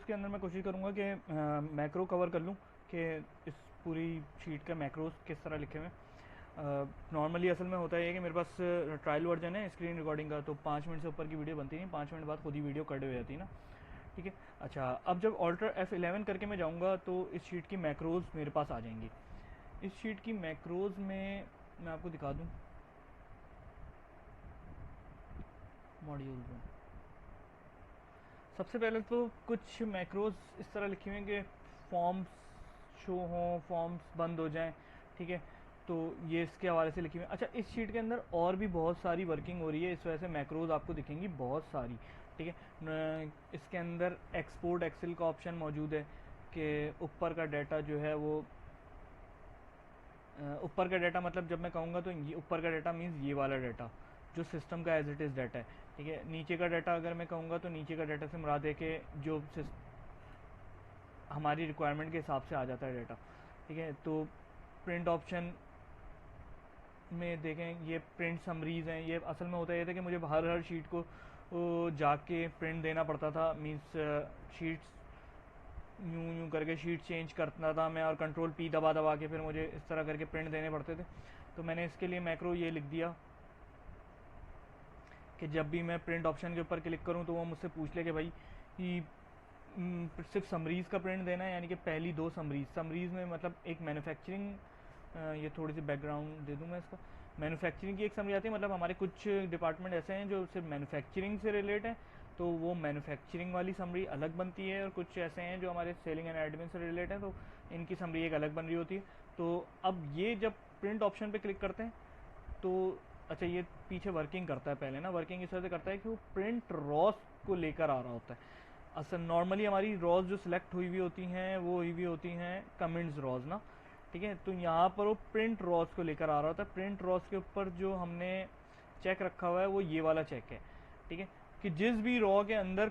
के अंदर मैं कोशिश करूँगा कि मैक्रो कवर कर लूँ कि इस पूरी शीट का मैक्रोस किस तरह लिखे हुए हैं। नॉर्मली असल में होता है कि मेरे पास ट्रायल वर्जन है स्क्रीन रिकॉर्डिंग का, तो 5 मिनट से ऊपर की वीडियो बनती नहीं, 5 मिनट बाद खुद ही वीडियो कट हो जाती है ना। ठीक है, अच्छा अब जब ऑल्टर F11 करके मैं जाऊँगा तो इस शीट की मैक्रोज मेरे पास आ जाएंगी। इस शीट की मैक्रोज में मैं आपको दिखा दूँ मॉड्यूल में। सबसे पहले तो कुछ मैक्रोज इस तरह लिखे हुए हैं कि फॉर्म्स शो हों, फॉर्म्स बंद हो जाएं। ठीक है, तो ये इसके हवाले से लिखी हुई है। अच्छा, इस शीट के अंदर और भी बहुत सारी वर्किंग हो रही है, इस वजह से मैक्रोज आपको दिखेंगी बहुत सारी। ठीक है, इसके अंदर एक्सपोर्ट एक्सेल का ऑप्शन मौजूद है कि ऊपर का डाटा जो है वो ऊपर का डाटा मतलब जब मैं कहूँगा तो ये ऊपर का डाटा मीन्स ये वाला डाटा जो सिस्टम का एज इट इज़ डाटा है। ठीक है, नीचे का डाटा अगर मैं कहूँगा तो नीचे का डाटा से मुराद है कि जो हमारी रिक्वायरमेंट के हिसाब से आ जाता है डाटा। ठीक है, तो प्रिंट ऑप्शन में देखें ये प्रिंट समरीज हैं। ये असल में होता ये था कि मुझे हर शीट को जाके प्रिंट देना पड़ता था, मीन्स शीट्स यूं करके शीट चेंज करता था मैं और कंट्रोल P दबा दबा के फिर मुझे इस तरह करके प्रिंट देने पड़ते थे। तो मैंने इसके लिए मैक्रो ये लिख दिया कि जब भी मैं प्रिंट ऑप्शन के ऊपर क्लिक करूं तो वो मुझसे पूछ ले कि भाई कि सिर्फ समरीज़ का प्रिंट देना है, यानी कि पहली 2 समरीज़ में मतलब एक मैन्युफैक्चरिंग, ये थोड़ी सी बैकग्राउंड दे दूं मैं इसका। मैन्युफैक्चरिंग की एक समरी आती है, मतलब हमारे कुछ डिपार्टमेंट ऐसे हैं जो सिर्फ मैन्युफैक्चरिंग से रिलेट हैं, तो वो मैन्युफैक्चरिंग वाली समरी अलग बनती है, और कुछ ऐसे हैं जो हमारे सेलिंग एंड एडमिन से रिलेट हैं, तो इनकी समरी एक अलग बन रही होती है। तो अब ये जब प्रिंट ऑप्शन पे क्लिक करते हैं तो अच्छा ये पीछे वर्किंग करता है, पहले ना वर्किंग इस वजह से करता है कि वो प्रिंट रॉस को लेकर आ रहा होता है। असल नॉर्मली हमारी रॉज जो सिलेक्ट हुई हुई होती हैं वो हुई हुई होती हैं कमेंट्स रॉज ना। ठीक है, तो यहाँ पर वो प्रिंट रॉज को लेकर आ रहा होता है। प्रिंट रॉज के ऊपर जो हमने चेक रखा हुआ है वो ये वाला चेक है। ठीक है, कि जिस भी रॉ के अंदर,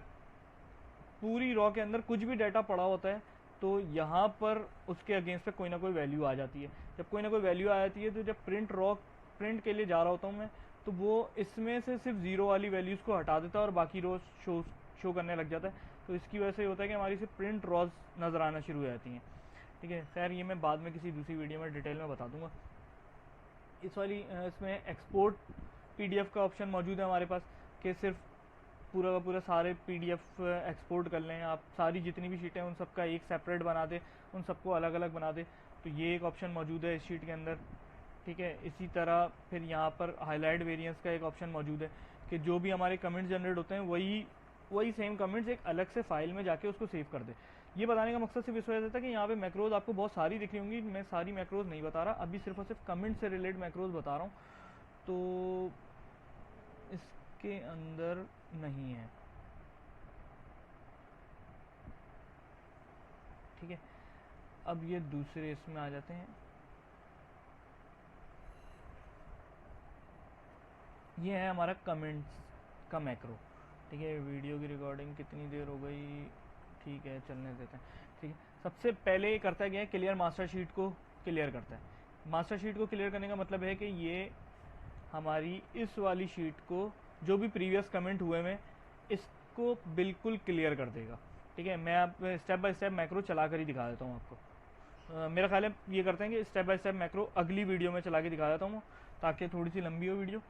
पूरी रॉ के अंदर कुछ भी डाटा पड़ा होता है तो यहाँ पर उसके अगेंस्ट पे कोई ना कोई वैल्यू आ जाती है। जब कोई ना कोई वैल्यू आ जाती है तो जब प्रिंट के लिए जा रहा होता हूँ मैं, तो वो इसमें से सिर्फ जीरो वाली वैल्यूज़ को हटा देता है और बाकी रो शो करने लग जाता है। तो इसकी वजह से होता है कि हमारी सिर्फ प्रिंट रॉज नज़र आना शुरू हो जाती हैं। ठीक है, खैर ये मैं बाद में किसी दूसरी वीडियो में डिटेल में बता दूंगा। इसमें एक्सपोर्ट PDF का ऑप्शन मौजूद है हमारे पास कि सिर्फ पूरा का पूरा सारे PDF एक्सपोर्ट कर लें आप, सारी जितनी भी शीटें उन सबका एक सेपरेट बना दे, उन सबको अलग अलग बना दे, तो ये एक ऑप्शन मौजूद है इस शीट के अंदर। ठीक है, इसी तरह फिर यहाँ पर हाईलाइट वेरिएंस का एक ऑप्शन मौजूद है कि जो भी हमारे कमेंट्स जनरेट होते हैं वही सेम कमेंट्स एक अलग से फाइल में जाके उसको सेव कर दे। ये बताने का मकसद सिर्फ इस वजह से था कि यहाँ पे मैक्रोज आपको बहुत सारी दिख रही होंगी, मैं सारी मैक्रोज नहीं बता रहा, अभी सिर्फ और सिर्फ कमेंट से रिलेटेड मैक्रोज बता रहा हूँ, तो इसके अंदर नहीं है। ठीक है, अब ये दूसरे इसमें आ जाते हैं। ये है हमारा कमेंट्स का मैक्रो। ठीक है, वीडियो की रिकॉर्डिंग कितनी देर हो गई, ठीक है चलने देते हैं। ठीक है, सबसे पहले ये करता है क्लियर मास्टर शीट को क्लियर करता है। मास्टर शीट को क्लियर करने का मतलब है कि ये हमारी इस वाली शीट को जो भी प्रीवियस कमेंट हुए में इसको बिल्कुल क्लियर कर देगा। ठीक है, मैं आप स्टेप बाय स्टेप मैक्रो चला कर ही दिखा देता हूँ आपको। मेरा ख्याल है ये करते हैं कि स्टेप बाय स्टेप मैक्रो अगली वीडियो में चला के दिखा देता हूँ ताकि थोड़ी सी लंबी हो वीडियो।